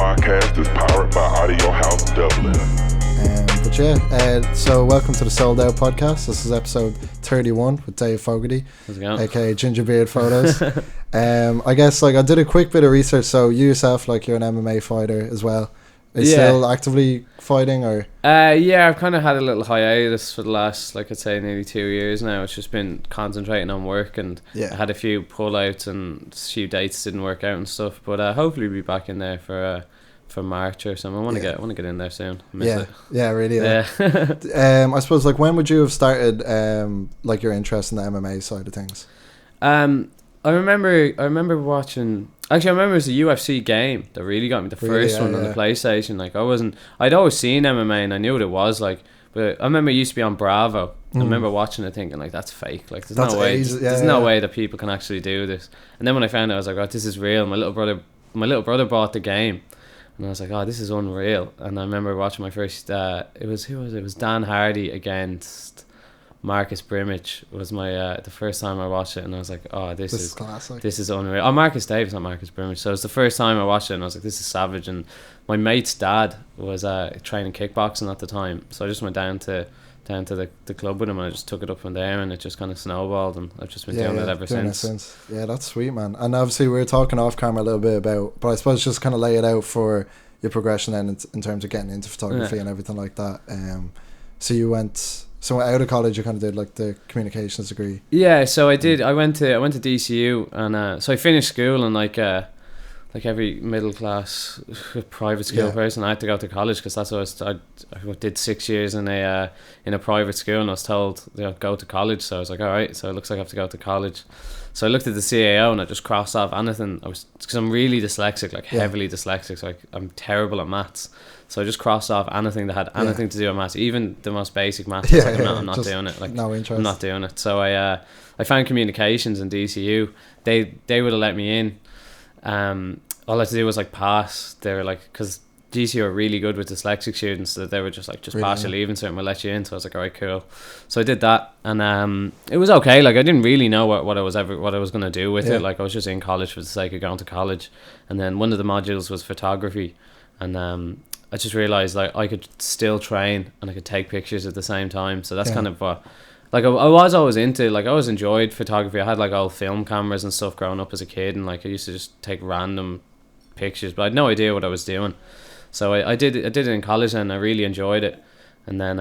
podcast is powered by Audio House Dublin. So welcome to the Sold Out podcast. This is episode 31 with Dave Fogarty, aka Gingerbeard Photos. I guess I did a quick bit of research. So you yourself, you're an MMA fighter as well. Are you still actively fighting, or? I've kind of had a little hiatus for the last, I'd say, nearly 2 years now. It's just been concentrating on work, and I had a few pullouts and a few dates didn't work out and stuff. But hopefully be back in there for March or something. I want to get in there soon. I suppose when would you have started your interest in the MMA side of things? I remember watching. Actually, I remember it was a UFC game that really got me. The first one on the PlayStation. I'd always seen MMA and I knew what it was but I remember it used to be on Bravo. I remember watching it thinking that's fake. There's no way. There's no way that people can actually do this. And then when I found out, I was like, oh, this is real. My little brother bought the game. And I was like, oh, this is unreal. And I remember watching my first. It was Dan Hardy against Marcus Brimage. Was my the first time I watched it, and I was like, oh, this is classic. This is unreal. Oh, Marcus Davis, not Marcus Brimage. So it was the first time I watched it, and I was like, this is savage. And my mate's dad was training kickboxing at the time, so I just went down to the club with him, and I just took it up from there, and it just kind of snowballed, and I've just been doing it ever since. Yeah, that's sweet, man. And obviously we were talking off camera a little bit about, but I suppose just kind of lay it out for your progression then in terms of getting into photography and everything like that. So out of college you kind of did the communications degree. Yeah, so I did. I went to DCU, and so I finished school, and like every middle class private school person, I had to go to college because that's what I did 6 years in a private school, and I was told go to college. So I was like, all right, so it looks like I have to go to college. So I looked at the CAO and I just crossed off anything. Because I'm really dyslexic, heavily dyslexic, so I'm terrible at maths. So I just crossed off anything that had anything to do with maths, even the most basic maths. I'm not doing it. No interest. I'm not doing it. So I found communications in DCU. They would have let me in. All I had to do was pass. They were because DCU are really good with dyslexic students, that they were just really? Pass your leaving cert and we'll let you in. So I was like, all right, cool. So I did that, and it was okay. I didn't really know what I was going to do with it. I was just in college for the sake of going to college, and then one of the modules was photography, and I just realized I could still train and I could take pictures at the same time. So that's kind of what I was always into. I always enjoyed photography. I had old film cameras and stuff growing up as a kid, and I used to just take random pictures, but I had no idea what I was doing. So I did it in college, and I really enjoyed it. And then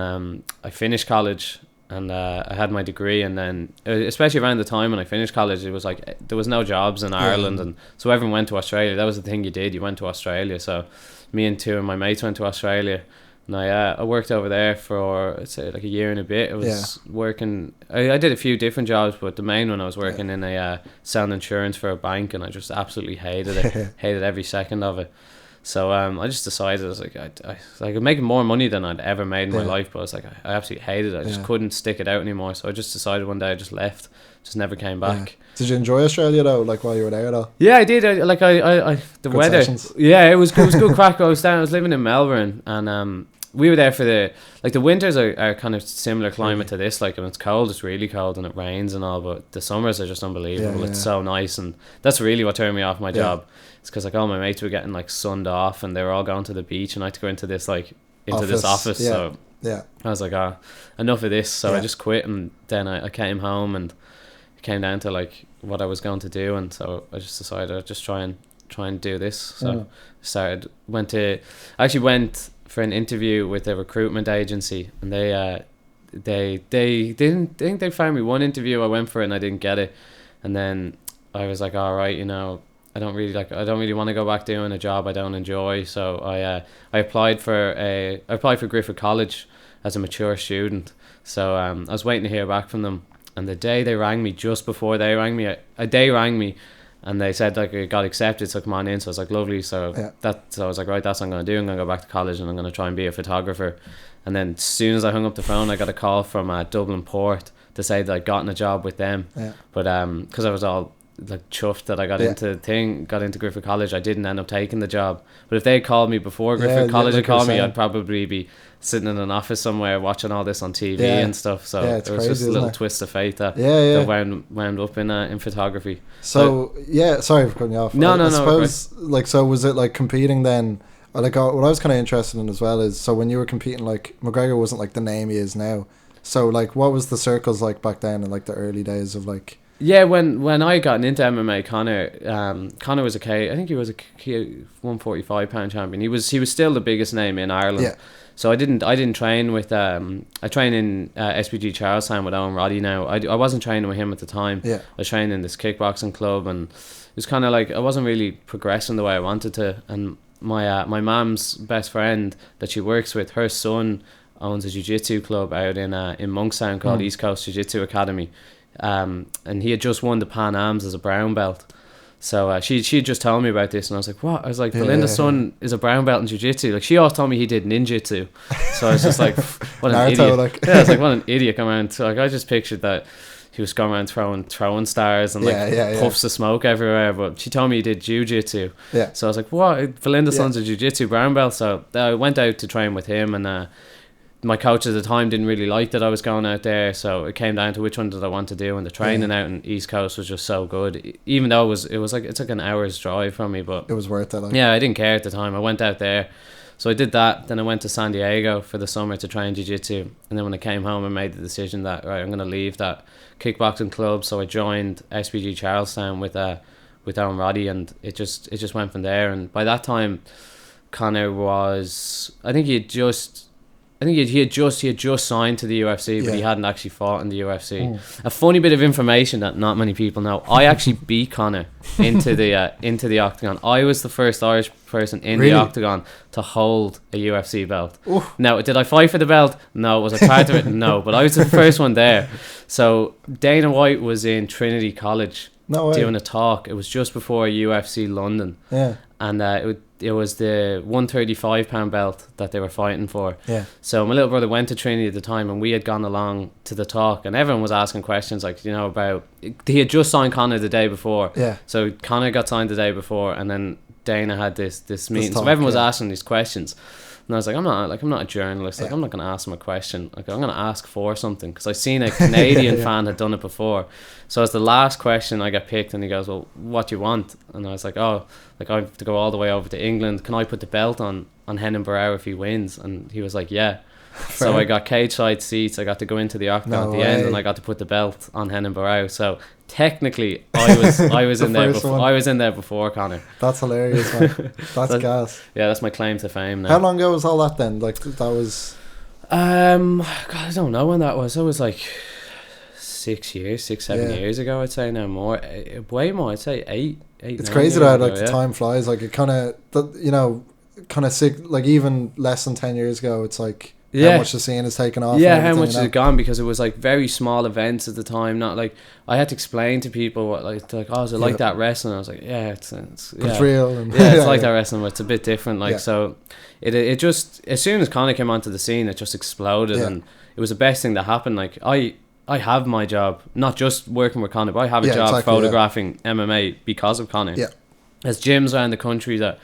I finished college, and I had my degree. And then especially around the time when I finished college, it was there was no jobs in Ireland, and so everyone went to Australia. That was the thing you did. You went to Australia. So me and two of my mates went to Australia, and I worked over there for, I'd say, a year and a bit. I was working. I did a few different jobs, but the main one I was working in a selling insurance for a bank, and I just absolutely hated it. Hated every second of it. So I just decided, I was I could make more money than I'd ever made in my life, but I was I absolutely hated it. I just couldn't stick it out anymore. So I just decided one day I just left, just never came back. Did you enjoy Australia though? While you were there though? Yeah, I did. I the good weather. Sessions. Yeah, it was good crack. I was living in Melbourne, and we were there for the winters are kind of similar climate to this. When it's cold, it's really cold, and it rains and all. But the summers are just unbelievable. It's so nice, and that's really what turned me off my job. It's because all my mates were getting sunned off, and they were all going to the beach, and I had to go into this this office. So I was like, enough of this. So I just quit, and then I came home, and it came down to what I was going to do, and so I just decided I'd just try and do this. So I actually went for an interview with a recruitment agency, and they didn't think they found me one interview. I went for it and I didn't get it, and then I was like, all right, I don't really want to go back doing a job I don't enjoy. So I applied for Griffith College as a mature student. So I was waiting to hear back from them, and the day they rang me, just before they rang me, they rang me, and they said I got accepted, so come on in. So I was like, lovely. So I was like, right, that's what I'm going to do. I'm going to go back to college, and I'm going to try and be a photographer. And then as soon as I hung up the phone, I got a call from Dublin Port to say that I'd gotten a job with them. But because I was all chuffed that I got into Griffith College, I didn't end up taking the job. But if they called me before Griffith College had called me, I'd probably be sitting in an office somewhere watching all this on TV and stuff. So it was crazy, just a little twist of fate that wound up in photography. So sorry for cutting you off. No. I suppose so was it competing then Like what I was kind of interested in as well is, so when you were competing, like McGregor wasn't like the name he is now. So like, what was the circles like back then in like the early days of like? Yeah, when I got into MMA, Conor was I think he was a 145-pound champion. He was still the biggest name in Ireland. Yeah. So I didn't train with I train in SPG Charlestown with Owen Roddy now. I wasn't training with him at the time. Yeah. I was training in this kickboxing club, and it was kind of like I wasn't really progressing the way I wanted to. And my mum's best friend that she works with, her son owns a jiu-jitsu club out in Monkstown called East Coast Jiu-Jitsu Academy. And he had just won the Pan Ams as a brown belt. So she just told me about this, and I was like, what? I was like, Belinda's son is a brown belt in jiu-jitsu. Like, she always told me he did ninjutsu. So I was just like, what an idiot. Like. Yeah, I was like, what an idiot coming around. So, like, I just pictured that he was going around throwing stars and puffs of smoke everywhere. But she told me he did jiu-jitsu. Yeah. So I was like, what? Belinda's son's a jiu-jitsu brown belt. So I went out to train with him, and my coach at the time didn't really like that I was going out there, so it came down to which one did I want to do, and the training out in East Coast was just so good, even though it's like an hour's drive from me, but it was worth it. Like. Yeah, I didn't care at the time. I went out there, so I did that. Then I went to San Diego for the summer to train jiu-jitsu, and then when I came home, I made the decision that right, I'm going to leave that kickboxing club. So I joined SPG Charlestown with Owen Roddy, and it just went from there. And by that time, Conor was, I think he had just signed to the UFC, but he hadn't actually fought in the UFC. A funny bit of information that not many people know: I actually beat Conor into the octagon. I was the first Irish person in the octagon to hold a UFC belt. Ooh. Now, did I fight for the belt? No. Was I part of it? No. But I was the first one there. So Dana White was in Trinity College doing a talk. It was just before UFC London. Yeah. And it was the 135-pound belt that they were fighting for. Yeah. So my little brother went to Trinity at the time, and we had gone along to the talk, and everyone was asking questions like, you know, about, he had just signed Conor the day before. Yeah. So Conor got signed the day before, and then Dana had this meeting. So everyone was asking these questions. And I was like, I'm not a journalist. Like, I'm not going to ask him a question. Like, I'm going to ask for something, because I seen a Canadian fan had done it before. So as the last question, I got picked, and he goes, well, what do you want? And I was like, oh, like, I have to go all the way over to England. Can I put the belt on Henan Barrow if he wins? And he was like, yeah. So I got cage side seats. I got to go into the octagon at the end, and I got to put the belt on Henan Barrow. So technically, I was in there. I was in there before Conor. That's hilarious, man. That's gas. Yeah, that's my claim to fame now. How long ago was all that then? Like, that was. God, I don't know when that was. It was like 6 years, 7 years ago. I'd say now more, way more. I'd say eight. It's crazy that like the time flies. Like, it kind of, you know, kind of sick. Like, even less than 10 years ago, it's like. How much the scene has taken off. Yeah, how much has it gone, because it was like very small events at the time. Not like, I had to explain to people what oh, is it like that wrestling? I was like, yeah, it's real. And it's like that wrestling, but it's a bit different. Like, so it just, as soon as Conor came onto the scene, it just exploded, and it was the best thing that happened. Like, I have my job, not just working with Conor, but I have a job photographing MMA because of Conor. Yeah. There's gyms around the country that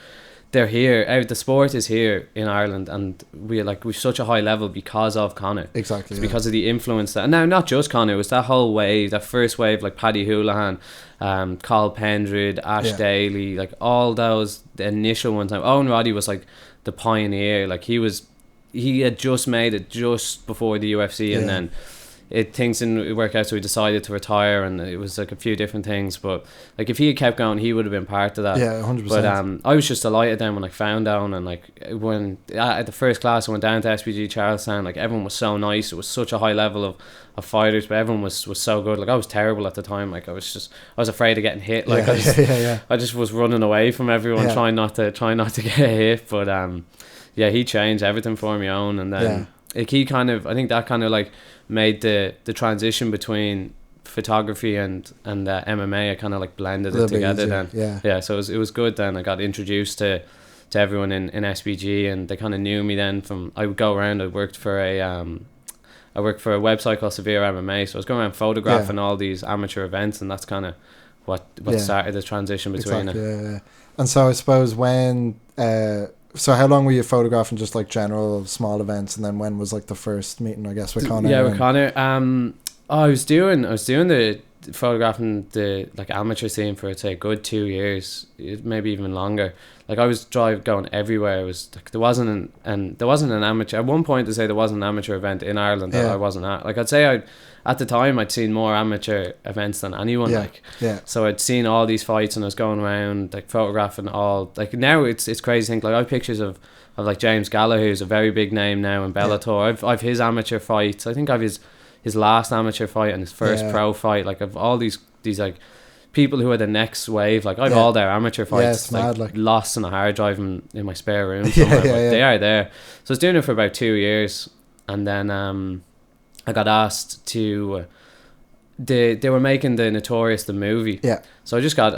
they're here. The sport is here in Ireland, and we've such a high level because of Conor. Exactly. It's because of the influence that, and now not just Conor, it was that whole wave, that first wave, like Paddy Houlihan, Carl Pendred, Ash Daly, like all those, the initial ones. Now Owen Roddy was like the pioneer. Like, he had just made it just before the UFC, and then things didn't work out, so he decided to retire, and it was like a few different things. But like, if he had kept going, he would have been part of that. Yeah, 100%. But I was just delighted then when I found down, and like, when at the first class I went down to SPG Charlestown, like, everyone was so nice. It was such a high level of fighters, but everyone was so good. Like, I was terrible at the time. Like, I was afraid of getting hit. Like, I just was running away from everyone, trying not to get hit. But he changed everything for me, Owen, and then like, he kind of, I think that kind of like made the transition between photography and MMA. I kind of like blended it together then. So it was good then. I got introduced to everyone in SBG, and they kind of knew me then. From, I would go around, I worked for a website called Severe MMA, so I was going around photographing all these amateur events, and that's kind of what started the transition between it. And so I suppose when so how long were you photographing just like general small events, and then when was like the first meeting, I guess, with Conor? Yeah, with Conor. I was doing the photographing the like amateur scene for, I'd say, a good 2 years, maybe even longer. Like I was going everywhere. It was like there wasn't an amateur at one point. To say there wasn't an amateur event in Ireland that I wasn't at. Like I'd say at the time I'd seen more amateur events than anyone. So I'd seen all these fights and I was going around like photographing all. Like now it's crazy to think, like I have pictures of like James Gallagher, who's a very big name now in Bellator. I've his amateur fights. I think I've his last amateur fight and his first pro fight. Like I've all these like people who are the next wave. Like I've all their amateur fights like lost in a hard drive in my spare room somewhere. They are there. So I was doing it for about 2 years, and then I got asked to. They were making the Notorious the movie. Yeah. So I just got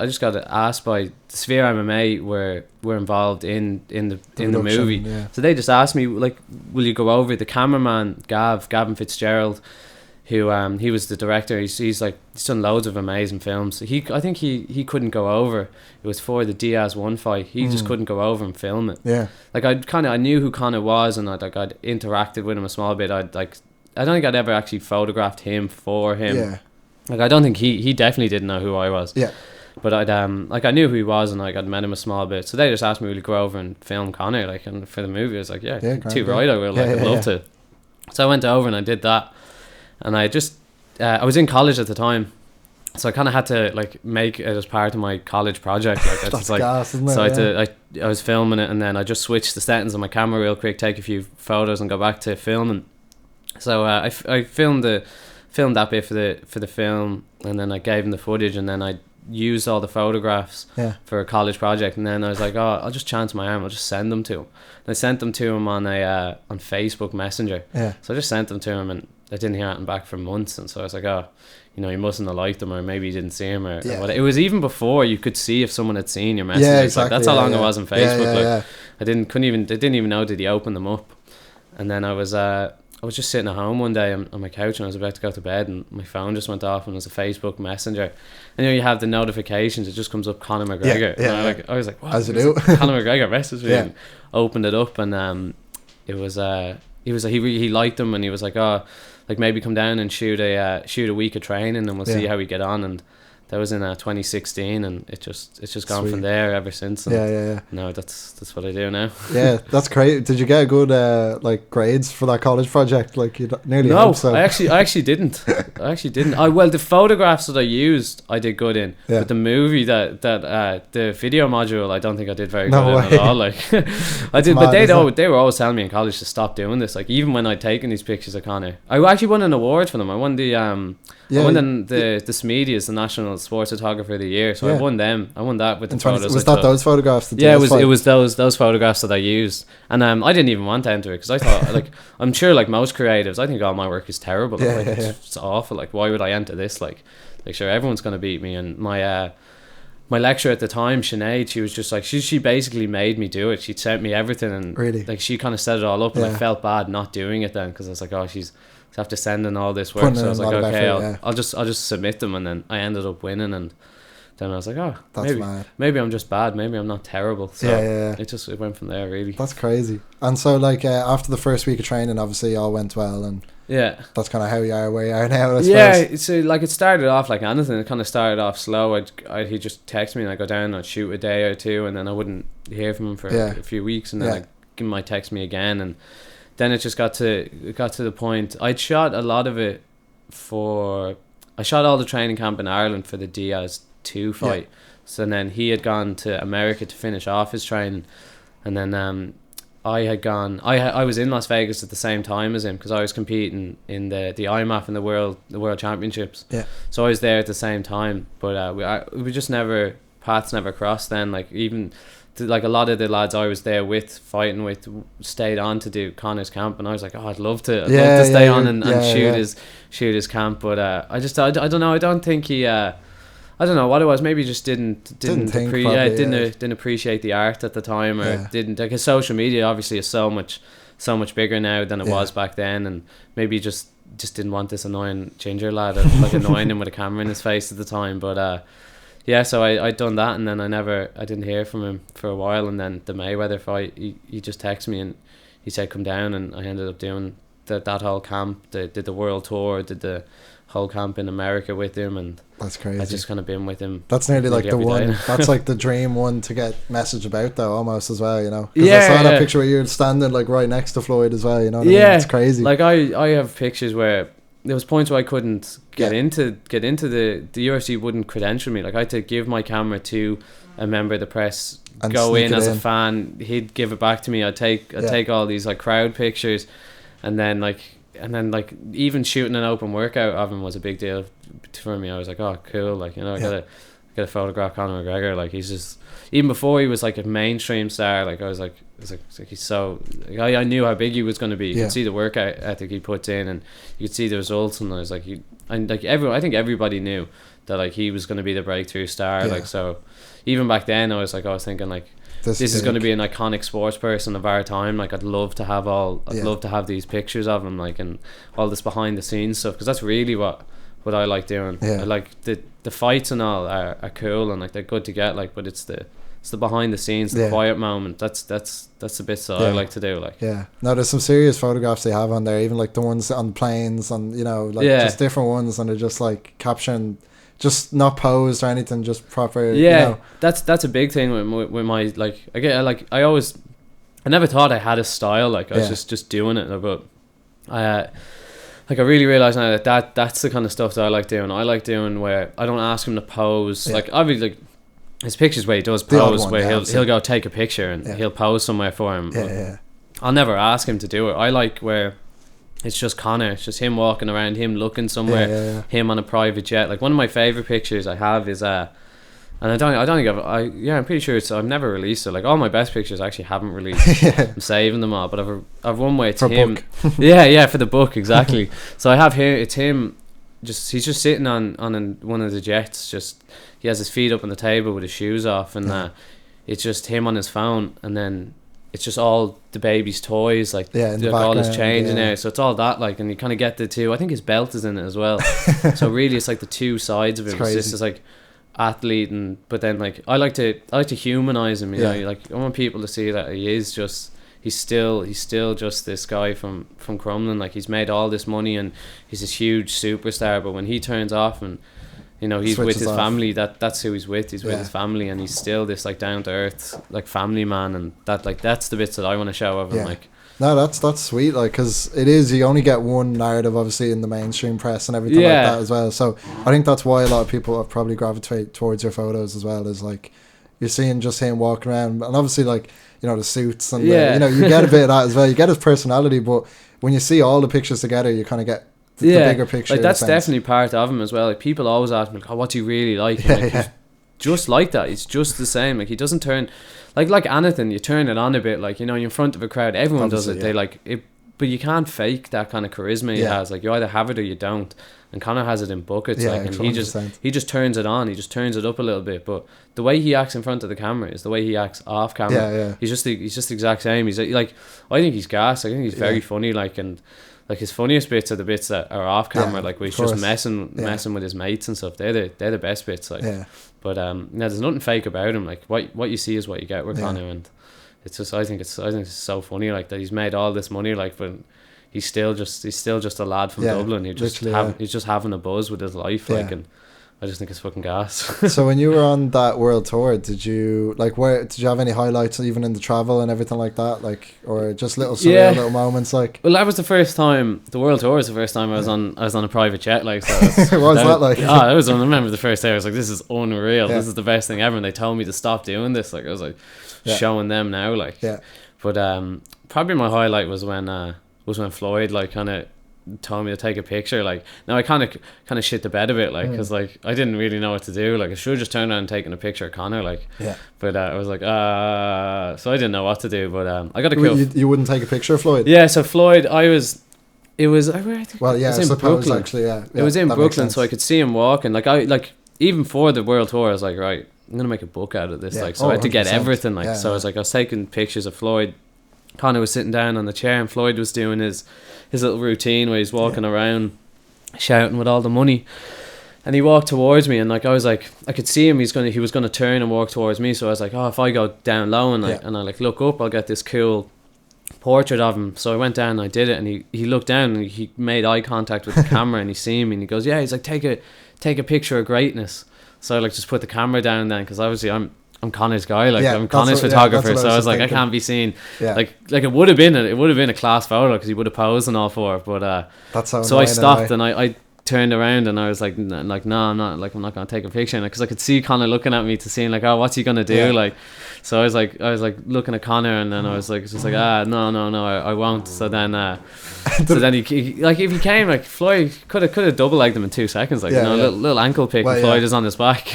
asked by Sphere MMA were involved in the movie. Yeah. So they just asked me, like, will you go over? The cameraman Gavin Fitzgerald, who he was the director. He's done loads of amazing films. I think he couldn't go over. It was for the Diaz one fight. He just couldn't go over and film it. Yeah. Like I knew who Conor was, and I'd interacted with him a small bit. I don't think I'd ever actually photographed him for him. Yeah. Like I don't think he definitely didn't know who I was. Yeah. But I knew who he was, and I'd met him a small bit. So they just asked me, will you go over and film Conor, like, and for the movie? I was like, too right, I will. Like, I'd love to. So I went over and I did that, and I just I was in college at the time, so I kind of had to like make it as part of my college project. Like that's like gas, isn't it? So I was filming it, and then I just switched the settings on my camera real quick, take a few photos, and go back to filming. So I filmed that bit for the film, and then I gave him the footage, and then I used all the photographs for a college project, and then I was like, I'll just chance my arm, I'll just send them to him. And I sent them to him on Facebook Messenger. So I just sent them to him, and I didn't hear anything back for months, and so I was like, you mustn't have liked them, or maybe you didn't see him, or whatever. It was even before you could see if someone had seen your messages. Yeah, exactly. Like, that's how long it was on Facebook. I didn't even know, did he open them up? And then I was just sitting at home one day on my couch, and I was about to go to bed, and my phone just went off, and it was a Facebook Messenger. And you have the notifications, it just comes up Conor McGregor. I was like, what? As you do. Conor McGregor messaged me, and opened it up, and he liked them, and he was like, like maybe come down and shoot a week of training, and we'll see how we get on. And that was in 2016, and it's just gone from there ever since. And no, that's what I do now. Yeah, that's great. Did you get a good like grades for that college project? Like you nearly no, so. I actually didn't. Well, the photographs that I used, I did good in. But the movie that the video module, I don't think I did very good in at all. Like I did, but they were always telling me in college to stop doing this. Like even when I'd taken these pictures of Conor, I actually won an award for them. I won the SMEDIAs, the National Sports Photographer of the Year. So I won them. I won that with the photos. Was that those photographs? It was those photographs that I used, and I didn't even want to enter it because I thought, like, I'm sure like most creatives, I think all my work is terrible. It's awful. Like, why would I enter this? Like sure, everyone's gonna beat me. And my lecturer at the time, Sinead, she was just like, she basically made me do it. She sent me everything, and really, like, she kind of set it all up, and I felt bad not doing it then, because I was like, she's after sending all this work. So I was like, okay, I'll just submit them, and then I ended up winning. And then I was like, maybe I'm just bad, maybe I'm not terrible. So it went from there, really. That's crazy. And so like after the first week of training, obviously all went well, and that's kind of how you are where you are now, I suppose. So like it started off like anything. It kind of started off slow. He'd just text me, and I'd go down and I'd shoot a day or two, and then I wouldn't hear from him for a few weeks, and then he might text me again. And then it just got to the point. I'd shot a lot of it I shot all the training camp in Ireland for the Diaz 2 fight. So then he had gone to America to finish off his training, and then I had gone. I was in Las Vegas at the same time as him, because I was competing in the IMAF and the World Championships. Yeah. So I was there at the same time, but we just paths never crossed then. Like even. Like a lot of the lads I was there with, fighting with, stayed on to do Conor's camp, and I was like, I'd love to stay on and shoot his camp, but I don't know. I don't think he. I don't know what it was. Maybe he just didn't appreciate the art at the time, or didn't, like, his social media obviously is so much bigger now than it was back then, and maybe he just didn't want this annoying ginger lad like annoying him with a camera in his face at the time, but. So I'd done that, and then I didn't hear from him for a while, and then the Mayweather fight, he just texted me, and he said come down, and I ended up doing that whole camp. Did the world tour, did the whole camp in America with him, and that's crazy. I've just kind of been with him. That's nearly like the one. That's like the dream one to get message about, though, almost as well. You know, because I saw that picture where you're standing like right next to Floyd as well. You know, what I mean? It's crazy. Like I have pictures where there was points where I couldn't get into the UFC wouldn't credential me. Like I had to give my camera to a member of the press, and go in as a fan. He'd give it back to me. I'd take all these like crowd pictures, and then even shooting an open workout of him was a big deal for me. I was like, oh cool, like, you know, I gotta photograph Conor McGregor. Like he's just, even before he was like a mainstream star, like I was like he's so, like, I knew how big he was going to be. You could see the workout ethic he puts in, and you could see the results, and I was like, I think everybody knew that like he was going to be the breakthrough star. Like, so even back then I was thinking like, this is going to be an iconic sports person of our time. Like I'd love to have these pictures of him, like, and all this behind the scenes stuff, because that's really what I like doing. I like the fights and all are cool, and like they're good to get, like, but it's the behind the scenes, the quiet moment. That's the bits that I like to do. Like, no, there's some serious photographs they have on there, even like the ones on planes, and you know, like just different ones, and they're just like capturing, just not posed or anything, just proper. You know. That's a big thing with my, like, I never thought I had a style. Like I was just doing it, but I really realised now that's the kind of stuff that I like doing. I like doing where I don't ask him to pose. Like obviously, like, his pictures where he does pose, where he'll go take a picture and he'll pose somewhere for him. I'll never ask him to do it. I like where it's just Conor, it's just him walking around, him looking somewhere, him on a private jet. Like one of my favourite pictures I have is and I don't think I'm pretty sure I've never released it. Like all my best pictures I actually haven't released. I'm saving them all, but I've one way it's for him. For the book, exactly. So I have here, it's him. He's just sitting on one of the jets. Just he has his feet up on the table with his shoes off, and it's just him on his phone, and then it's just all the baby's toys, like all his change in there. So it's all that, like, and you kind of get the two. I think his belt is in it as well. So really, it's like the two sides of it. It's just like athlete, but then like I like to humanize him. You know, like I want people to see that he is just. He's still just this guy from Crumlin. Like he's made all this money and he's this huge superstar, but when he turns off and, you know, he's with his family, that's who he's with. He's with his family, and he's still this like down to earth like family man, and that's the bits that I want to show of him. Like, no, that's sweet, like, because it is, you only get one narrative obviously in the mainstream press and everything like that as well. So I think that's why a lot of people have probably gravitate towards your photos as well, is like you're seeing just him walking around, and obviously like, you know, the suits and the, you know, you get a bit of that as well. You get his personality, but when you see all the pictures together, you kind of get the bigger picture. Like that's definitely part of him as well. Like people always ask me, like, oh, what's he really like? And he's just like that. He's just the same. Like he doesn't turn like anything. You turn it on a bit. Like, you know, you're in front of a crowd. Everyone obviously does it. They like it, but you can't fake that kind of charisma he has. Like you either have it or you don't. And Conor has it in buckets, like, and he just turns it on. He just turns it up a little bit. But the way he acts in front of the camera is the way he acts off camera. He's just the exact same. He's like, I think he's gas. I think he's very funny. Like, and like his funniest bits are the bits that are off camera. Like where he's just messing with his mates and stuff. They're the best bits. Like, but there's nothing fake about him. Like what you see is what you get with Conor, and it's just I think it's so funny, like, that he's made all this money, like, but he's still just a lad from Dublin. He's just having a buzz with his life, like, and I just think it's fucking gas. So when you were on that world tour, did you have any highlights even in the travel and everything like that, like, or just little surreal little moments, like? Well, that was the first time. The world tour was the first time I was on a private jet, like. So what was that like? I remember the first day I was like, this is unreal. This is the best thing ever, and they told me to stop doing this. Like I was like showing them now, like. But probably my highlight was when Floyd like kind of told me to take a picture. Like, now I kind of shit the bed a bit, like, because like I didn't really know what to do. Like I should have just turned around and taken a picture of Conor, like, but I was like so I didn't know what to do. But I got a cool. You wouldn't take a picture of Floyd? Yeah, so Floyd, it was in Brooklyn. Actually, it was in Brooklyn, so I could see him walking. Like even for the world tour, I was like, right, I'm gonna make a book out of this. Like, so I had to get everything. Like, so I was taking pictures of Floyd. Conor was sitting down on the chair, and Floyd was doing his little routine where he's walking around shouting with all the money, and he walked towards me, and like I was like, I could see him, he was gonna turn and walk towards me, so I was like, oh, if I go down low and I like look up, I'll get this cool portrait of him. So I went down and I did it, and he looked down and he made eye contact with the camera, and he seen me and he goes, yeah, he's like, take a picture of greatness. So I like just put the camera down then, because obviously I'm Conor's guy, like I'm Conor's photographer, so I was like, I can't be seen. Like it would have been a class photo because he would have posed and all for it, but that's so I stopped and I turned around and I was like no, I'm not gonna take a picture, because I could see Conor looking at me to see like, oh, what's he gonna do, like. So I was like looking at Conor, and then I was like, just like, no, I won't. So then he like, if he came, like Floyd could have double legged him in 2 seconds, like, little ankle pick, and Floyd is on his back.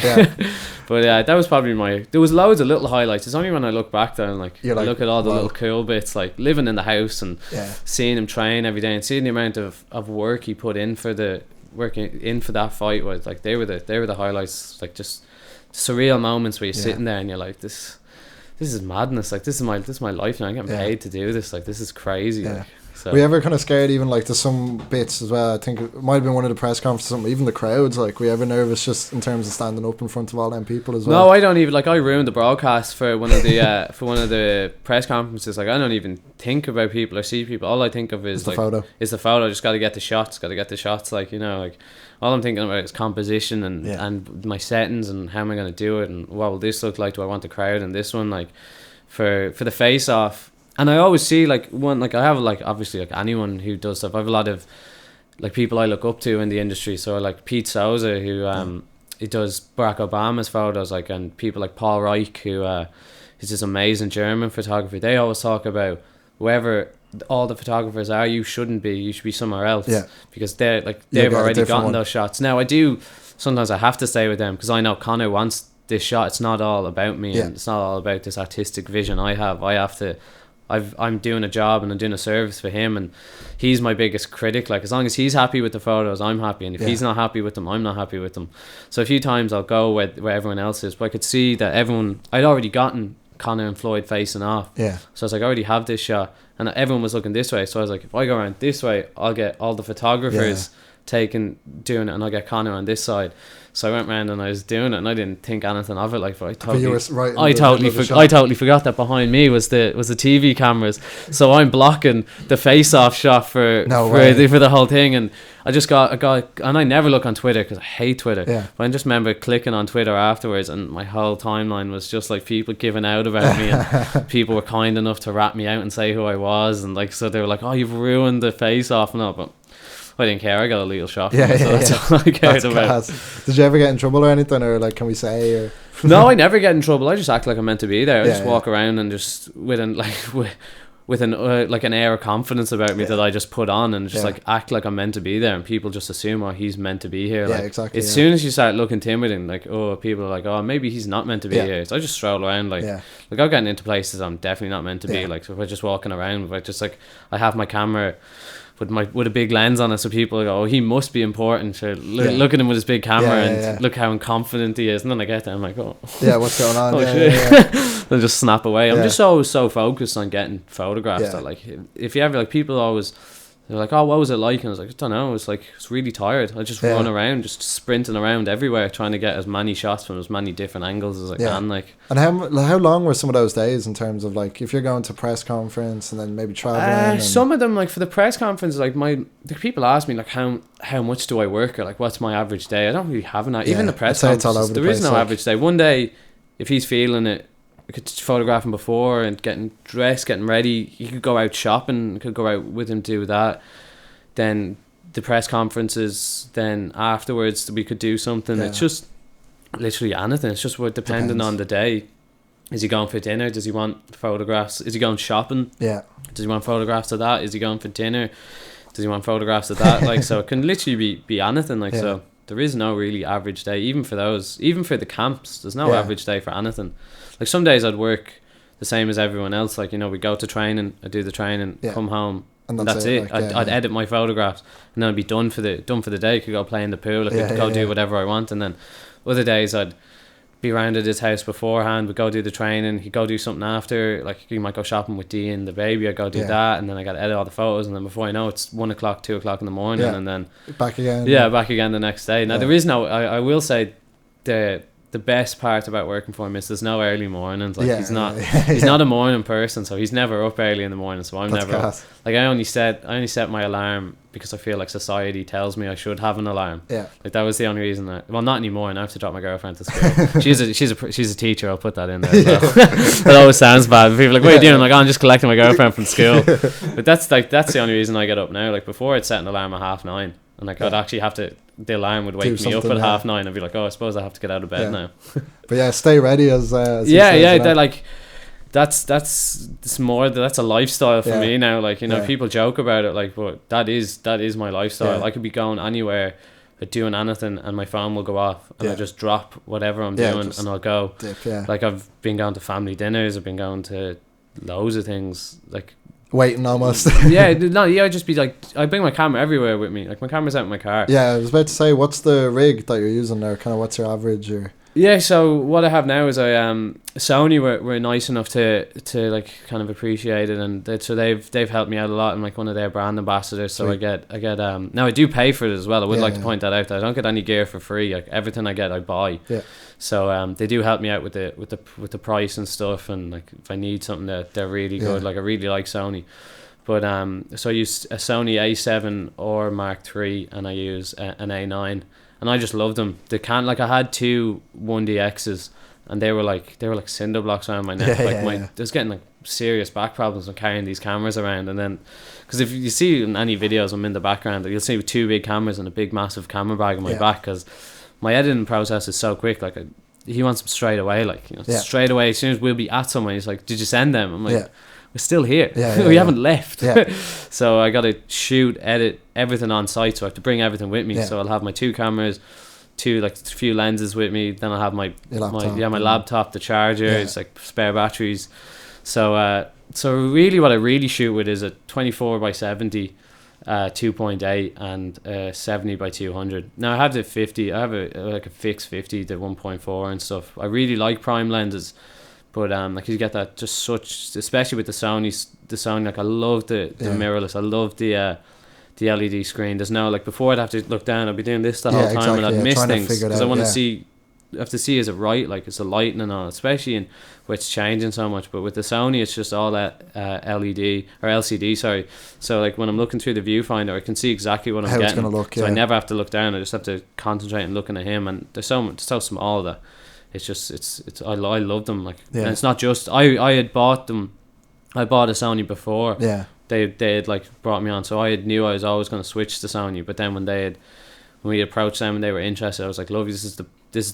But that was probably there was loads of little highlights. It's only when I look back then, like, I look at all the little cool bits, like living in the house and seeing him train every day and seeing the amount of work he put in for that fight. Was like, they were the highlights, like just surreal moments where you're sitting there and you're like, this is madness, like this is my life now, I'm getting paid to do this, like this is crazy. Like, so. Were you ever kind of scared, even like to some bits as well? I think it might have been one of the press conferences, something, even the crowds, like, were you ever nervous just in terms of standing up in front of all them people as well? No, I don't even, like, I ruined the broadcast for one of the for one of the press conferences. Like, I don't even think about people or see people. All I think of is the photo. I just got to get the shots, like, like, all I'm thinking about is composition and my settings and how am I going to do it and what will this look like, do I want the crowd in this one, like, for the face off. And I always see, like, I have, like, obviously, like, anyone who does stuff, I have a lot of, like, people I look up to in the industry. So, like, Pete Souza, who he does Barack Obama's photos, like, and people like Paul Reich, who is this amazing German photographer. They always talk about wherever all the photographers are, you should be somewhere else, because they've already gotten those shots. Now, sometimes I have to stay with them because I know Conor wants this shot. It's not all about me, and it's not all about this artistic vision I have. I'm doing a job and I'm doing a service for him, and he's my biggest critic. Like, as long as he's happy with the photos, I'm happy, and if he's not happy with them, I'm not happy with them. So a few times I'll go where everyone else is, but I could see that I'd already gotten Conor and Floyd facing off. So I was like, I already have this shot, and everyone was looking this way. So I was like, if I go around this way, I'll get all the photographers doing it, and I'll get Conor on this side. So I went round and I was doing it, and I didn't think anything of it. Like, I totally forgot that behind me was the TV cameras. So I'm blocking the face-off shot for the whole thing, and I just got, and I never look on Twitter because I hate Twitter. But I just remember clicking on Twitter afterwards, and my whole timeline was just like people giving out about me, and people were kind enough to rat me out and say who I was, and like, so they were like, "Oh, you've ruined the face-off," and all, but I didn't care. I got a legal shot. That's all I cared about. Did you ever get in trouble or anything, or like, can we say? Or no, I never get in trouble. I just act like I'm meant to be there. I just walk around and just with an air of confidence about me that I just put on, and just like act like I'm meant to be there, and people just assume, oh, he's meant to be here. Like, exactly. As soon as you start looking intimidating, like, oh, people are like, oh, maybe he's not meant to be here. So I just stroll around, like I'm getting into places I'm definitely not meant to be. Like, so if I'm just walking around, if I just like, I have my camera with a big lens on it, so people go, oh, he must be important. So look at him with his big camera and look how confident he is. And then I get there, I'm like, oh, what's going on? They'll just snap away. I'm just so focused on getting photographs that, like, if you ever, like, people always, they're like, oh, what was it like? And I was like, I don't know. It's like, it's really tired. I just run around, just sprinting around everywhere, trying to get as many shots from as many different angles as I can. Like, and how long were some of those days in terms of, like, if you're going to press conference and then maybe traveling? Some of them, like, for the press conference, like, the people ask me, like, how much do I work, or like, what's my average day? I don't really have an even the press conferences, there is no average day. One day, if he's feeling it, I could photograph him before and getting dressed, getting ready. You could go out shopping, could go out with him, do that. Then the press conferences, then afterwards we could do something. It's just literally anything. It's just depending on the day. Is he going for dinner? Does he want photographs? Is he going shopping? Does he want photographs of that? Is he going for dinner? Does he want photographs of that? Like, so it can literally be anything. Like, so there is no really average day, even for those, even for the camps. There's no average day for anything. Like, some days I'd work the same as everyone else. Like, we go to training, I do the training, come home, and that's it. Like, I'd edit my photographs, and then I'd be done for the day. I could go play in the pool, I could go do whatever I want. And then other days I'd be around at his house beforehand, we'd go do the training, he'd go do something after, like, he might go shopping with Dee and the baby, I'd go do that, and then I got to edit all the photos, and then before I know it's 1 o'clock, 2 o'clock in the morning, and then back again back again the next day. Now there is no, I will say, the the best part about working for him is there's no early mornings. Like he's not a morning person, so he's never up early in the morning. So I'm That's never up. Like I only set my alarm because I feel like society tells me I should have an alarm. Yeah. Like that was the only reason well, not anymore. And I have to drop my girlfriend to school. she's a teacher. I'll put that in there. That always sounds bad. People are like, what are you doing? I'm like, I'm just collecting my girlfriend from school. But that's the only reason I get up now. Like before, I'd set an alarm at 9:30, and like I'd actually have to. The alarm would wake me up at 9:30. I'd be like, oh, I suppose I have to get out of bed now. But yeah, stay ready as they're like. That's a lifestyle for me now. Like, you know, people joke about it, like, but that is my lifestyle. I could be going anywhere, doing anything, and my phone will go off, and I just drop whatever I'm doing, and I'll go. Like, I've been going to family dinners, I've been going to loads of things, like waiting almost. I just be like, I bring my camera everywhere with me. Like my camera's out in my car. Yeah, I was about to say, what's the rig that you're using there? Kind of what's your average or? Yeah, so what I have now is Sony were nice enough to like kind of appreciate it, and so they've helped me out a lot. I'm like one of their brand ambassadors, so Sweet. I get now I do pay for it as well. I would like to point that out. I don't get any gear for free. Like everything I get, I buy. Yeah. So they do help me out with the price and stuff, and like if I need something that they're really good. Like I really like Sony. But so I use a Sony A7 or Mark III, and I use an A9. And I just loved them. They can't, like I had two 1DXs, and they were like cinder blocks around my neck. I was getting like serious back problems from carrying these cameras around. And then, because if you see in any videos I'm in the background, you'll see two big cameras and a big massive camera bag on my back, because my editing process is so quick. Like he wants them straight away, like straight away. As soon as we'll be at someone, he's like, "Did you send them?" I'm like. We're still here. We haven't left. So I got to shoot, edit everything on site. So I have to bring everything with me. So I'll have my two cameras, a few lenses with me. Then I'll have my laptop, the charger, it's like spare batteries. So really what I really shoot with is a 24x70, 2.8 and 70 by 200. Now I have the 50. I have a fixed 50 to 1.4 and stuff. I really like prime lenses. But like you get that just such, especially with the Sony, like I love the mirrorless. I love the LED screen. There's no, like before I'd have to look down. I'd be doing this the whole time, and I'd miss things because I want to see. I have to see, is it right? Like it's the lighting and all, especially in where it's changing so much. But with the Sony, it's just all that LED or LCD. Sorry. So like when I'm looking through the viewfinder, I can see exactly what I'm getting. It's gonna look, so I never have to look down. I just have to concentrate and looking at him. And they're so small that. It's just I love them, like, and it's not just I had bought them. I bought a Sony before. They had like brought me on, so I knew I was always going to switch to Sony. But then when we approached them and they were interested, I was like, "Love, this is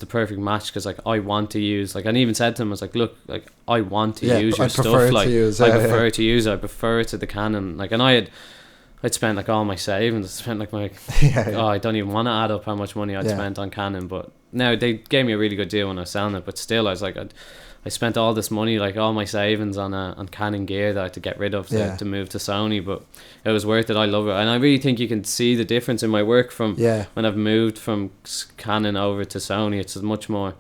the perfect match," because like I want to use, like, I even said to them, I was like, "Look, like I want to use your stuff. Like I prefer to use it. I prefer it to the Canon." Like, and I'd spent like all my savings. I spent like my I don't even want to add up how much money I'd spent on Canon, but. Now they gave me a really good deal when I was selling it, but still I was like, I spent all this money, like all my savings on Canon gear that I had to get rid of to move to Sony, but it was worth it. I love it, and I really think you can see the difference in my work from when I've moved from Canon over to Sony. It's much more.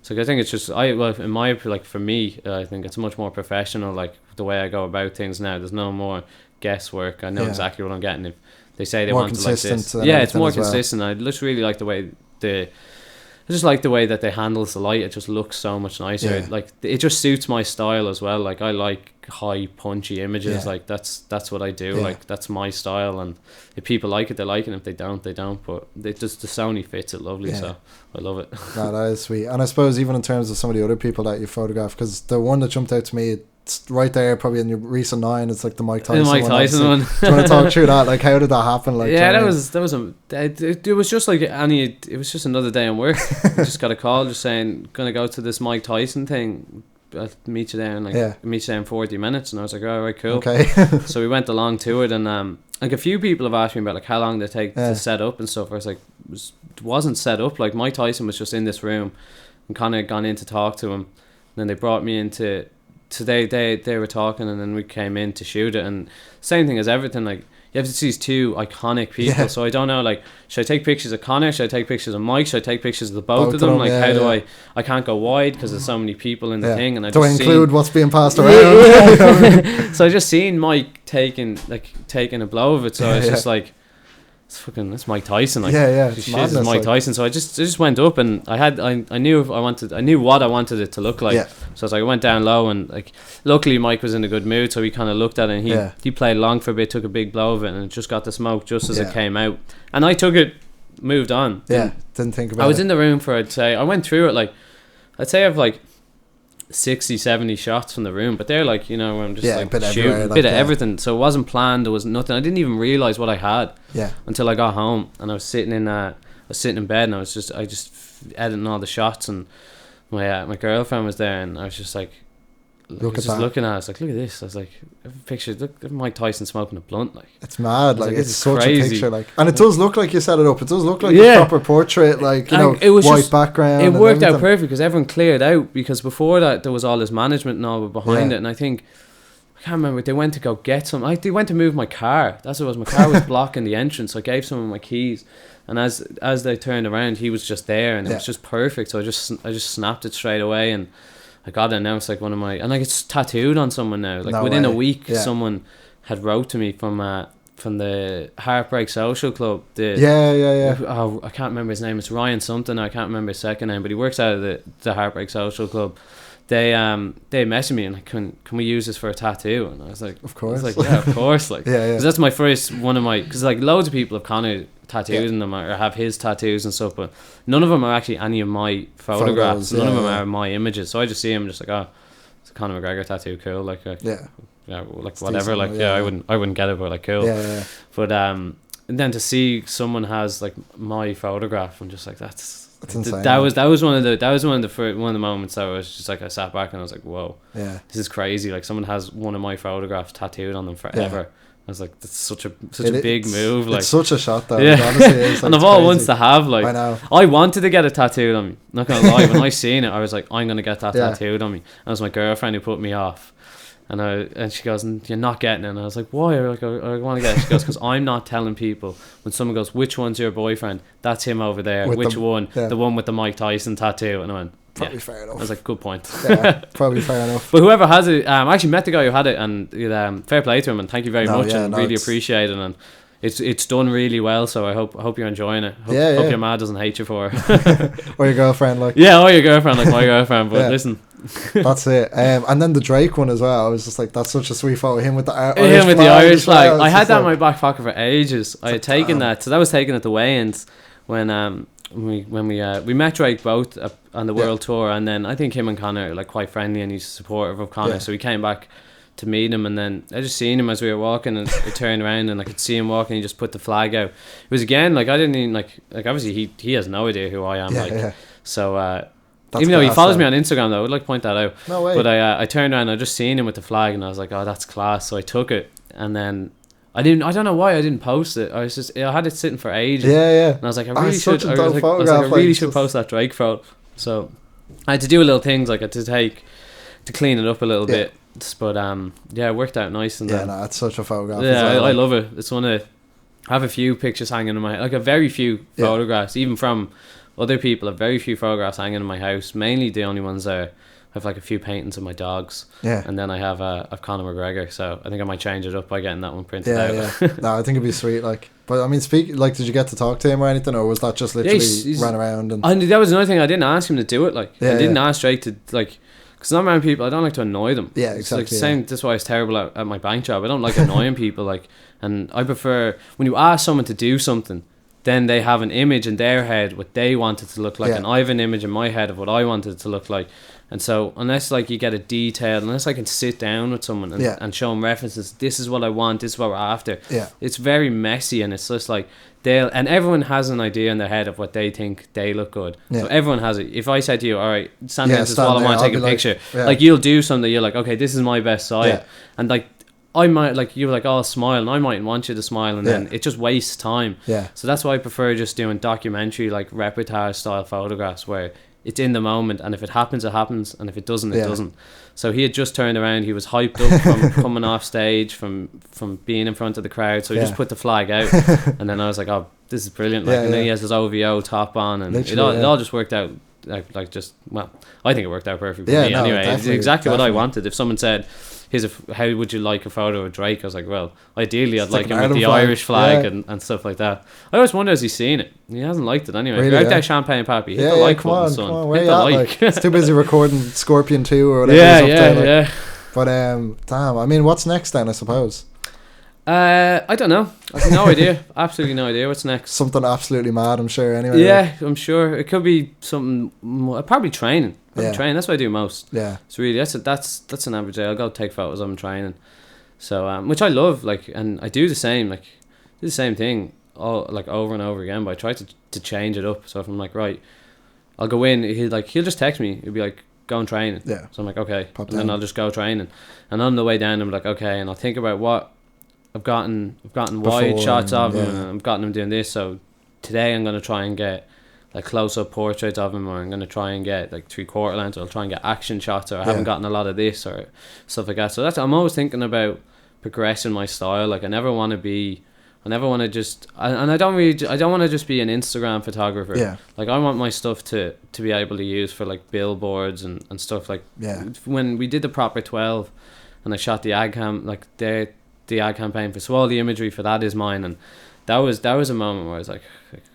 So I think it's just in my, like, for me, I think it's much more professional. Like the way I go about things now, there's no more guesswork. I know exactly what I'm getting. If they say they want it like this, it's more consistent. I just really like the way I just like the way that they handle the light. It just looks so much nicer. Like it just suits my style as well. Like I like high punchy images. Like that's what I do. Like that's my style. And if people like it, they like it. And if they don't, they don't. But the Sony fits it lovely. So I love it. No, that is sweet. And I suppose even in terms of some of the other people that you photograph, because the one that jumped out to me, it's right there, probably in your recent 9. It's like the Mike Tyson one. one. Do you want to talk through that? Like, how did that happen? Like, it was just like it was just another day on work. I just got a call just saying, gonna go to this Mike Tyson thing. I'll meet you there in 40 minutes, and I was like, all right, cool. Okay. So we went along to it, and like a few people have asked me about like how long they take to set up and stuff. I was like, it wasn't set up. Like Mike Tyson was just in this room, and kind of gone in to talk to him, and then they brought me into. So they were talking, and then we came in to shoot it, and same thing as everything, like you have to see these two iconic people. So I don't know, like, should I take pictures of Conor, should I take pictures of Mike, should I take pictures of the both of them? Like, how do I can't go wide because there's so many people in the thing, and I don't just include what's being passed around. So I just seen Mike taking a blow of it, so I was just like, it's Mike Tyson. Like, it's shit, madness, it's Mike like. Tyson. So I just went up, and I knew what I wanted it to look like. Yeah. So it's like I went down low, and like luckily Mike was in a good mood, so he kind of looked at it, and he played along for a bit, took a big blow of it, and just got the smoke just as it came out, and I took it, moved on. Didn't think about it. I was in the room for, I'd say I went through it, like I'd say I've like 60, 70 shots from the room, but they're like, I'm just like shooting a bit of everything. So it wasn't planned. There was nothing. I didn't even realize what I had until I got home, and I was sitting in bed, and I just editing all the shots, and my girlfriend was there, and I was just like looking at it. I was like, look at this. I was like, picture, look at Mike Tyson smoking a blunt. Like, it's mad. Like, it's such crazy. a picture. Like, and it does look like you set it up. It does look like a proper portrait. Like, it was white background. It worked out perfect because everyone cleared out, because before that there was all this management and all behind it, and I think, I can't remember, they went to go get some. They went to move my car. That's what it was. My car was blocking the entrance. So I gave someone my keys, and as they turned around, he was just there, and it was just perfect. So I just snapped it straight away, and I got it. Now it's like one of my, and like it's tattooed on someone now. Like within a week, someone had wrote to me from the Heartbreak Social Club. Oh, I can't remember his name. It's Ryan something. I can't remember his second name, but he works out of the Heartbreak Social Club. They messaged me and like, can we use this for a tattoo? And I was like, of course. I was like, yeah, of course. Like, because that's my first one of my, because like loads of people have Conor tattoos in them, or have his tattoos and stuff, but none of them are actually any of my photographs. None of them are my images. So I just see him, just like, oh, it's a Conor McGregor tattoo, cool. Like, like it's whatever. Decent, like, I wouldn't get it, but like, cool. But and then to see someone has like my photograph, I'm just like, that's insane. That was one of the moments that I was just like, I sat back and I was like, whoa, this is crazy. Like, someone has one of my photographs tattooed on them forever. I was like, that's such a big move. Like, it's such a shot though. It honestly is, like, and of all ones to have, like, I know. I wanted to get it tattooed on me, not gonna lie. When I seen it, I was like, I'm gonna get that tattooed on me. And it was my girlfriend who put me off, and she goes, you're not getting it. And I was like, why? I want to get it. She goes, because I'm not telling people. When someone goes, which one's your boyfriend? That's him over there. Which one? The one with the Mike Tyson tattoo. And I went, probably fair enough. I was like, good point. Probably fair enough. But whoever has it, I actually met the guy who had it, and fair play to him, and thank you very much, and really appreciate it, and it's done really well. So I hope you're enjoying it. Hope your ma doesn't hate you for it. Or your girlfriend, like. Or your girlfriend, like my girlfriend. But listen, that's it. And then the Drake one as well. I was just like, that's such a sweet photo. Him with the Irish flag. I had that in my back pocket for ages. I had taken that. So that was taken at the weigh-ins when we met Drake both on the world tour, and then I think him and Conor are like quite friendly, and he's supportive of Conor. So we came back to meet him, and then I just seen him as we were walking, and I turned around and I could see him walking. He just put the flag out. It was again like, I didn't even like obviously he has no idea who I am. So even though he follows me on Instagram though, I would like to point that out. No way. But I turned around and I just seen him with the flag, and I was like, oh, that's class. So I took it, and then I don't know why I didn't post it. I had it sitting for ages. And I was like, I really should post that Drake photo. So I had to do little things, like I had to clean it up a little bit. But it worked out nice. And it's such a photograph. I love it. It's one of, I have a few pictures hanging in my, like a very few photographs, even from other people. A very few photographs hanging in my house. Mainly the only ones are, I have like a few paintings of my dogs, and then I have of Conor McGregor. So I think I might change it up by getting that one printed out. No, I think it'd be sweet. Like, but I mean, did you get to talk to him or anything, or was that just literally he's ran around? And that was another thing. I didn't ask him to do it. Like, I didn't ask Drake to, like, because I'm around people, I don't like to annoy them. Yeah, exactly. It's like saying that's why it's terrible at my bank job. I don't like annoying people. Like, and I prefer when you ask someone to do something, then they have an image in their head what they want it to look like, and I have an image in my head of what I want it to look like. And so unless like you get a detail, unless I can sit down with someone and show them references, this is what I want, this is what we're after, it's very messy, and it's just like and everyone has an idea in their head of what they think they look good. So everyone has it. If I said to you, all right, stand there while I want to take a picture, like you'll do something, you're like, okay, this is my best side, and like I might, like, you were like, oh, smile, and I mightn't want you to smile, and then it just wastes time. So that's why I prefer just doing documentary, like reportage style photographs where it's in the moment, and if it happens, it happens, and if it doesn't, it doesn't. So he had just turned around, he was hyped up from coming off stage, from being in front of the crowd, so he just put the flag out, and then I was like, oh, this is brilliant, like, and then he has his OVO top on, and it all just worked out, like just, well, I think it worked out perfect for me anyway. It's exactly what I wanted. If someone said, how would you like a photo of Drake? I was like, well, ideally I'd like Stick him an with the Ireland Irish flag, flag and stuff like that. I always wonder, has he seen it? He hasn't liked it anyway. Really, If you're out yeah. there champagne pappy, hit the like come button, on, son. come on, where Hit you the at, like. like? It's too busy recording Scorpion 2 or whatever. Yeah, is up there, like. yeah. But damn, I mean, what's next then? I suppose I don't know. I have no idea. Absolutely no idea what's next. something absolutely mad, I'm sure. Anyway, Yeah, I'm sure it could be something. Probably training. Training. That's what I do most. yeah, So really, that's an average day. I'll go take photos of him training. So which I love, like, and I do the same, like, do the same thing all like over and over again. But I try to change it up. So if I'm like, right, I'll go in. He'll just text me. He'll be like, go and train. Yeah. So I'm like, okay, Pop and then down. I'll just go training. And on the way down, I'm like, okay, and I'll think about what I've gotten wide Before shots of him, and, and I've gotten him doing this. So today I'm gonna try and get like close up portraits of him, or I'm gonna try and get like 3/4 length, or I'll try and get action shots, or I haven't gotten a lot of this or stuff like that. So I'm always thinking about progressing my style. Like I never want to just, and I don't want to just be an Instagram photographer. Yeah. Like I want my stuff to be able to use for like billboards and stuff. Like when we did the Proper 12 and I shot the ad ad campaign for, so all the imagery for that is mine, and that was a moment where I was like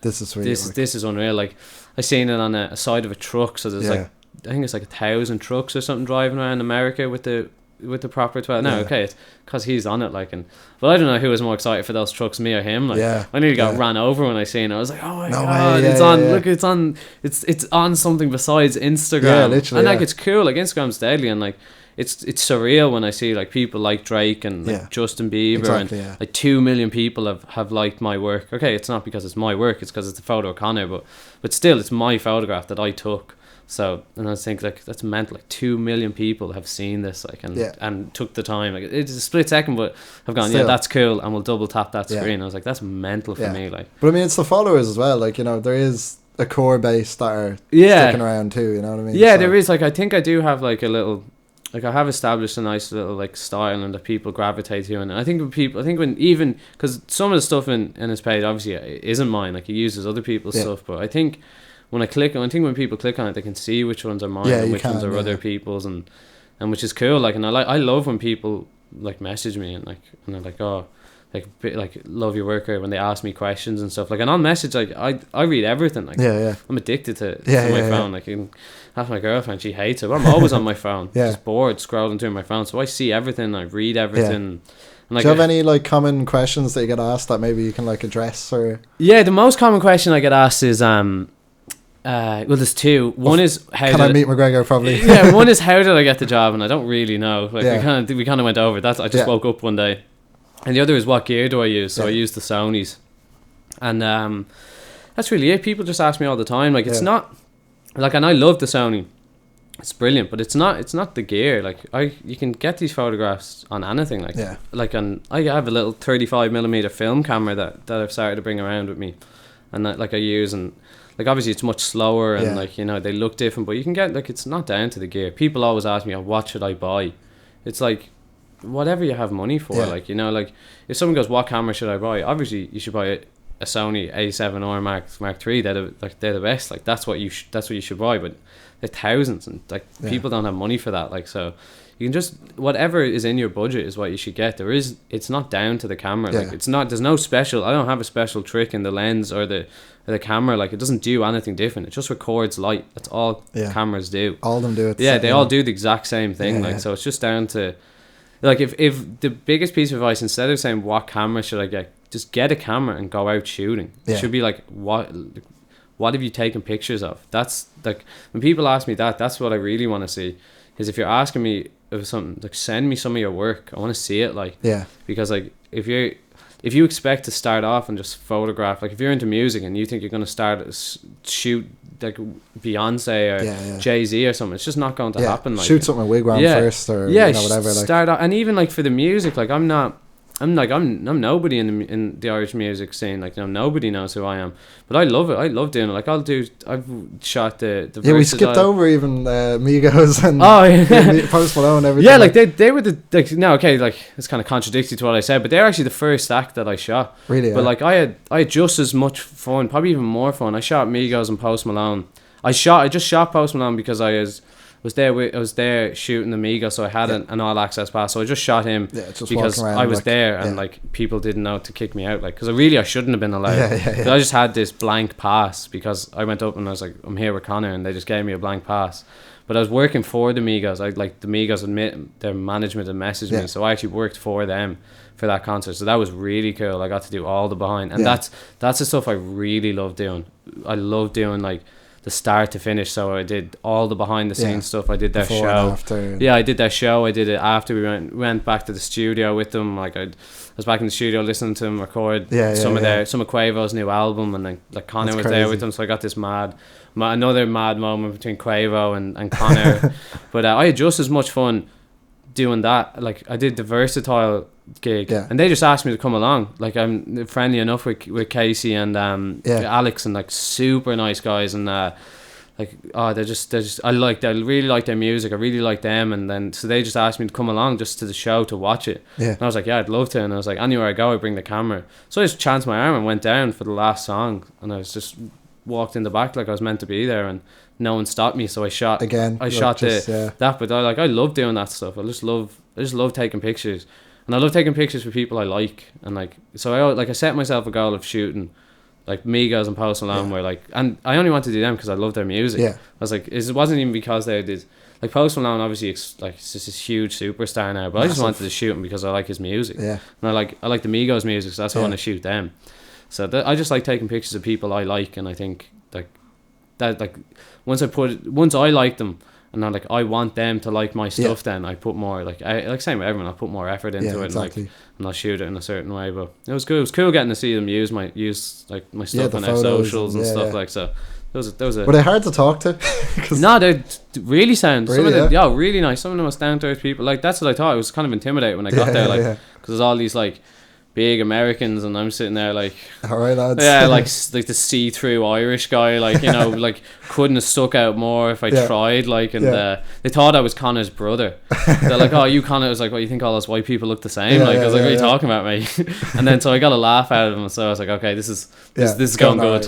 this is sweet. this is unreal. Like I seen it on a side of a truck, so there's like, I think it's like 1,000 trucks or something driving around America with the Proper 12. No, okay, it's because he's on it, like, and well, I don't know who was more excited for those trucks, me or him. Like, I nearly got ran over when I seen it. I was like, oh my god, it's on. Look, it's on something besides Instagram. Yeah, literally. And like, it's cool. Like Instagram's deadly, and like, it's surreal when I see like people like Drake and like Justin Bieber and like 2 million people have liked my work. Okay, it's not because it's my work, it's because it's a photo of Conor, but still, it's my photograph that I took. So, and I think like that's meant like 2 million people have seen this, like, and took the time. Like it's a split second, but have gone, yeah, that's cool, and we'll double tap that screen. I was like, that's mental for me, like. But I mean, it's the followers as well. Like, you know, there is a core base that are sticking around too. You know what I mean? Yeah, there is. Like, I think I do have like a little. Like I have established a nice little like style and that people gravitate to, and I think when even because some of the stuff in his page obviously isn't mine, like he uses other people's stuff, but I think when people click on it, they can see which ones are mine and which ones are other people's, and which is cool. Like, and I love when people like message me and they're like, oh, like love your work, or when they ask me questions and stuff. Like, and on message, like I read everything. Like, I'm addicted to my phone. Like, that's my girlfriend, she hates it, but I'm always on my phone. Just bored scrolling through my phone, so I see everything, I read everything. And like, do you have any like common questions that you get asked that maybe you can like address? Or the most common question I get asked is well, there's two. One is how can I meet McGregor? Probably. One is how did I get the job, and I don't really know. Like we kind of went over that. I just woke up one day, and the other is what gear do I use? So I use the Sonys, and that's really it. People just ask me all the time. Like, it's not like, and I love the Sony. It's brilliant, but it's not the gear. Like, you can get these photographs on anything. Like, I have a little 35mm film camera that I've started to bring around with me, and that like I use, and like obviously it's much slower and like, you know, they look different, but you can get, like, it's not down to the gear. People always ask me, oh, what should I buy? It's like, whatever you have money for. Like, you know, like if someone goes, what camera should I buy? Obviously you should buy a Sony A7R Mark III. They're the best. Like, that's what you should buy. But they're thousands, and like people don't have money for that. Like, so you can just, whatever is in your budget is what you should get. It's not down to the camera. Like, it's not, there's no special, I don't have a special trick in the lens or the camera. Like, it doesn't do anything different. It just records light. That's all cameras do. All of them do it. They all do the exact same thing. So it's just down to, like, if the biggest piece of advice, instead of saying what camera should I get, just get a camera and go out shooting. It should be like, what have you taken pictures of? That's like, when people ask me that's what I really want to see. Is if you're asking me of something, like, send me some of your work. I want to see it. Like, because like if you expect to start off and just photograph, like if you're into music and you think you're going to shoot like Beyonce or Jay-Z or something, it's just not going to happen. Like, shoot something with Wigwam first, or whatever. Start off, and even like for the music, like I'm nobody in the Irish music scene. Like, you know, nobody knows who I am, but I love it. I love doing it. Like, I've shot the we skipped over even Migos and Post Malone and everything. Yeah, like they were like it's kind of contradictory to what I said, but they're actually the first act that I shot. Really, but like I had just as much fun, probably even more fun. I shot Migos and Post Malone. I just shot Post Malone because I was there shooting the Migos, so I had an all access pass, so I just shot him because I was there, and like people didn't know to kick me out, like, because I shouldn't have been allowed. I just had this blank pass because I went up and I was like, I'm here with Conor, and they just gave me a blank pass. But I was working for the Migos. The Migos their management had messaged me, so I actually worked for them for that concert. So that was really cool. I got to do all the behind, and that's the stuff I really love doing. I love doing like the start to finish. So I did all the behind the scenes stuff. I did their show. I did their show. I did it after we went back to the studio with them. Like I was back in the studio listening to them record some of Quavo's new album, and then like Conor was there with them. So I got this another mad moment between Quavo and Conor. But I had just as much fun doing that. Like I did the Versatile gig, and they just asked me to come along. Like I'm friendly enough with Casey and Alex, and like super nice guys, and they're just I really like their music. I really like them, and then so they just asked me to come along just to the show to watch it. And I was like, yeah, I'd love to. And I was like, anywhere I go, I bring the camera. So I just chanced my arm and went down for the last song, and I was just walked in the back like I was meant to be there, and no one stopped me, so I shot again. I shot that, but I love doing that stuff. I just love taking pictures, and I love taking pictures for people I like, and like so I set myself a goal of shooting like Migos and Post Malone, where like, and I only want to do them because I love their music. I was like, it wasn't even because they did like Post Malone. Obviously, it's just this huge superstar now, but I just wanted to shoot him because I like his music. And I like the Migos music, so that's why I want to shoot them. So I just like taking pictures of people I like, and I think like that, like once I like them, and I'm like, I want them to like my stuff, then I put more same with everyone, I'll put more effort into it, and I'll shoot it in a certain way. But it was cool getting to see them use my stuff on their socials and stuff. Like, so there was a. Were they hard to talk to? No, they really sound. Some of them, really nice. Some of them was down to earth people. Like that's what I thought. It was kind of intimidating when I got there, like because there's all these like big Americans, and I'm sitting there like, alright lads, like the see-through Irish guy, like, you know, like couldn't have stuck out more if I tried, like, and they thought I was Conor's brother. They're like, oh, you Conor? I was like, well, you think all those white people look the same? I was like, what are you talking about, mate? And then so I got a laugh out of them, so I was like, okay, this is going good.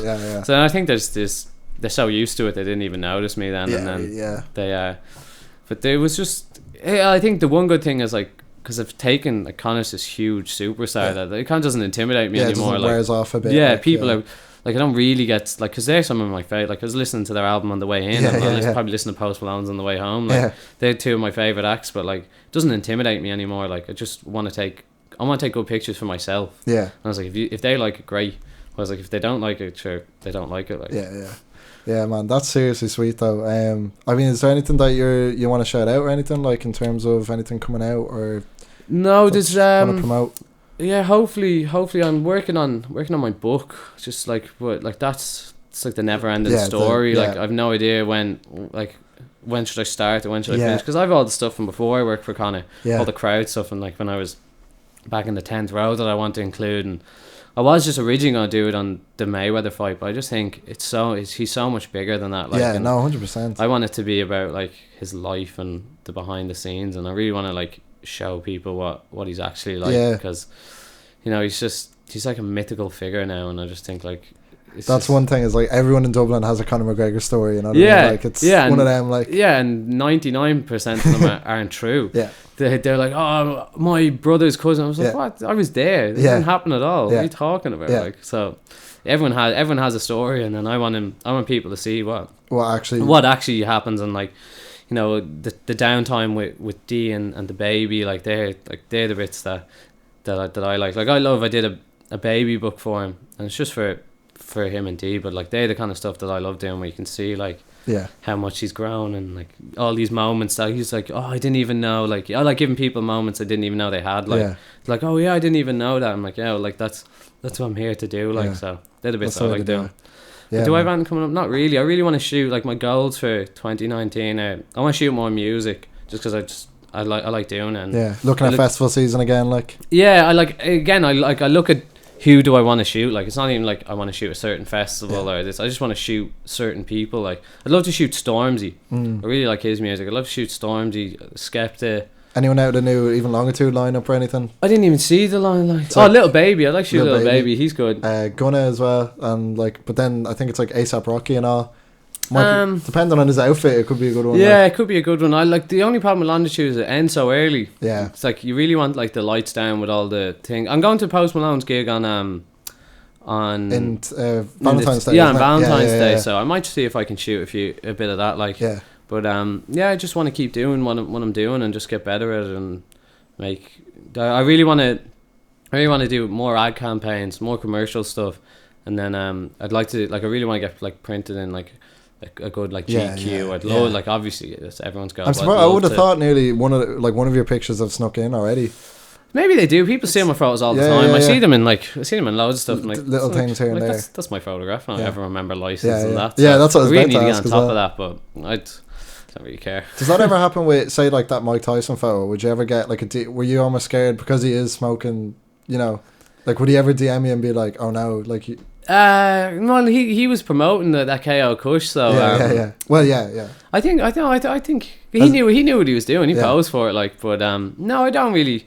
So I think they're so used to it they didn't even notice me then, and then they but there was just, I think the one good thing is like, because I've taken like Conor's this huge superstar that it kind of doesn't intimidate me anymore. It wears off a bit. People are like, I don't really get like, because they're some of my favorite. Like I was listening to their album on the way in, and I probably listen to Post Malone's on the way home. Like they're two of my favorite acts, but like it doesn't intimidate me anymore. Like I just want to take good pictures for myself. And I was like, if they like it, great. I was like, if they don't like it, sure, they don't like it. Like yeah, man, that's seriously sweet though. I mean, is there anything that you want to shout out or anything, like in terms of anything coming out or? No, there's want to promote. Yeah, hopefully I'm working on my book. Just like it's like the never ending story. Like I've no idea when should I start or when should I finish, because I've all the stuff from before I worked for Conor, all the crowd stuff, and like when I was back in the 10th row that I want to include, and I was just originally going to do it on the Mayweather fight, but I just think he's so much bigger than that. Like, 100%. I want it to be about like his life and the behind the scenes, and I really want to like show people what he's actually like, because you know he's like a mythical figure now, and I just think like that's one thing is like everyone in Dublin has a Conor McGregor story, you know what I mean? Like it's one of them, like and 99% of them aren't true. They're like, oh, my brother's cousin. I was like, what? I was there. It didn't happen at all. What are you talking about? Like, so everyone has a story, and then I want people to see what actually happens, and like, you know, the downtime with Dee and the baby, like they're the bits that I like. Like I love, I did a baby book for him, and it's just for him and Dee, but like they're the kind of stuff that I love doing, where you can see like how much he's grown, and like all these moments that he's like, oh, I didn't even know, like I like giving people moments I didn't even know they had, like like, oh yeah, I didn't even know that. I'm like, yeah, well, like that's what I'm here to do, like so they're the bits that I like doing. Do I have anything coming up? Not really. I really want to shoot, like my goals for 2019 I want to shoot more music, just because I like doing it, and looking at festival season again, like I look at who do I want to shoot. Like it's not even like I want to shoot a certain festival or this. I just want to shoot certain people. Like I'd love to shoot Stormzy. I really like his music. I'd love to shoot Stormzy, Skepta. Anyone out of the new even longitude lineup or anything? I didn't even see the line. Little Baby. I like shoot Little Baby. He's good. Gunna as well, and like, but then I think it's like ASAP Rocky and all. Depending on his outfit, it could be a good one. Yeah, it could be a good one. I like the only problem with Longitude is it ends so early. Yeah, it's like you really want like the lights down with all the thing. I'm going to Post Malone's gig on Valentine's Day. Yeah, on Valentine's Day. So I might see if I can shoot a bit of that. Like, yeah. But I just want to keep doing what I'm doing and just get better at it and make. I really want to do more ad campaigns, more commercial stuff, and then I'd like to I really want to get like printed in like a good like GQ. I'd love like obviously it's everyone's got. I would have thought nearly one of your pictures have snuck in already. Maybe they do. People see my photos all the time. I see them in loads of stuff. And, like, little things here and there. That's my photograph. I don't ever remember license and that. Yeah, that's what I was really need to get on top of that, but I don't really care. Does that ever happen with, say, like that Mike Tyson photo? Would you ever get like were you almost scared because he is smoking? You know, like would he ever DM you and be like, "Oh no," like? No, he was promoting that KO Kush, so yeah. Well, yeah. I think he knew what he was doing. He posed for it, like, but no, I don't really.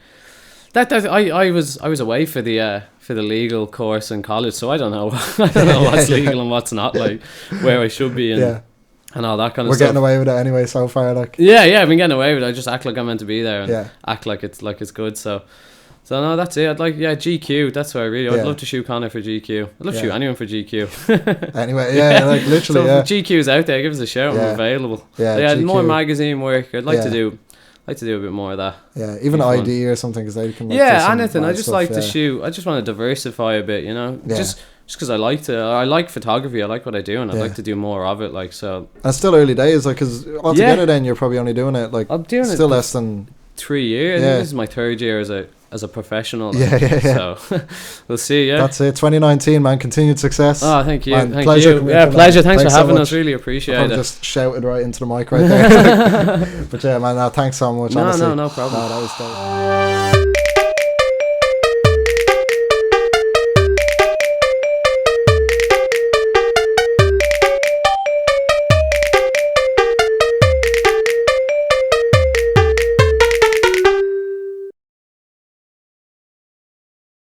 I was away for the legal course in college, so I don't know. I don't know what's legal and what's not, like where I should be and all that kind of stuff. We're getting away with it anyway so far, like. Yeah, I've been getting away with it. I just act like I'm meant to be there and act like it's good. So no, that's it. I'd like GQ. That's what I'd love to shoot Conor for GQ. I'd love to shoot anyone for GQ. Anyway, like literally. So if GQ's out there, give us a shout. I'm available. Yeah, more magazine work. I'd like to do. Like to do a bit more of that. Yeah, even ID or something, because they can. Like, anything. I just like to shoot. I just want to diversify a bit, you know. Just because I like photography. I like what I do, and I'd like to do more of it. Like so. And it's still early days, like because altogether, then you're probably only doing it like. I'm doing still less than 3 years. I think this is my 3rd year as a professional. Like, so we'll see. Yeah, that's it. 2019, man. Continued success. Oh, thank you. Man, thank pleasure. You. Yeah, pleasure. Thanks for having so us. Really appreciate it. Just shouted right into the mic right there. But yeah, man. Thanks so much. No honestly. problem. No, that was dope.